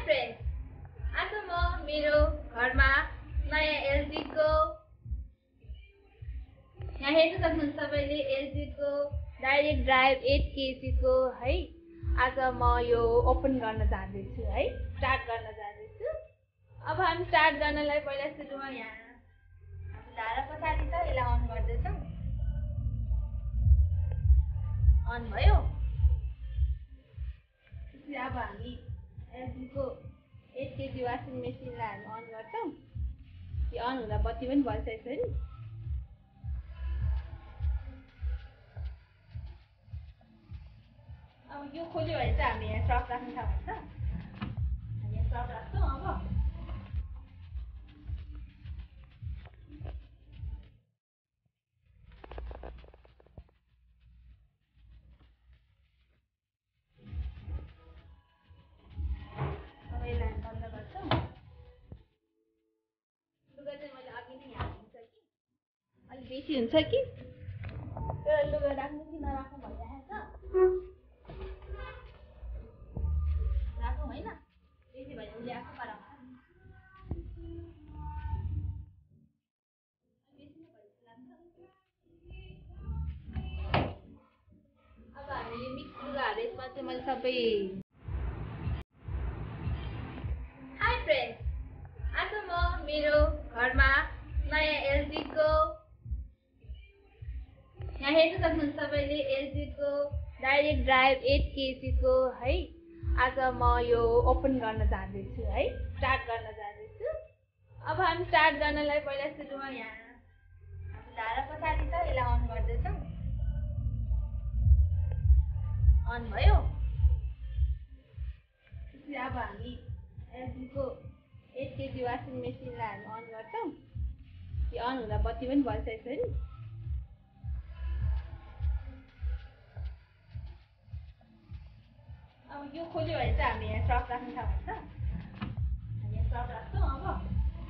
Friends, आज म मेरो घरमा नयाँ एलजीको यहाँ हेर्न सक्नुहुन्छ तपाईले एलजीको डाइरेक्ट ड्राइभ 8 केजीको है आज म यो ओपन गर्न जाँदैछु है स्टार्ट गर्न जाँदैछु। अब हामी स्टार्ट गर्नलाई पहिला सुरुमा यहाँ धारा पछाडि छ यसलाई अन गर्दैछौँ। अन भयो। अब हामी एलजीको 8 केजी वासिङ मेसिनलाई हामी अन गर्छौँ। यो अन हुँदा बत्ती पनि बल्छ यसरी। अब यो खोल्यो भने चाहिँ हामी यहाँ सर्फ राख्न ठाउँ हुन्छ। हामी यहाँ सर्फ राख्छौँ। अब यसलाई बन्द गर्छौँ। लुगा चाहिँ मैले अघि नै यहाँ हुन्छ कि अलिक बेसी हुन्छ कि लुगा राख्नु कि नराख्नु भइरहेको छ। राखौँ होइन, बेसी भयो उसले आफै कराउँछ। अब हामीले मिक्स लुगाहरू यसमा चाहिँ मैले सबै। हाई फ्रेन्ड्स, आज म मेरो घरमा नयाँ एलजीको यहाँ हेर्न सक्नुहुन्छ तपाईले एलजीको डाइरेक्ट ड्राइभ 8 केजीको है आज म यो ओपन गर्न जाँदैछु है स्टार्ट गर्न जाँदैछु। अब हामी स्टार्ट गर्नलाई पहिला सुरुमा यहाँ धारा पछाडि छ यसलाई अन गर्दैछौँ। अन भयो। अब हामी एलजीको 8 केजी वासिङ मेसिनलाई हामी अन गर्छौँ। यो अन हुँदा बत्ती पनि बल्छ यसरी। अब यो खोल्यो भने चाहिँ हामी यहाँ सर्फ राख्न ठाउँ हुन्छ। हामी यहाँ सर्फ राख्छौँ।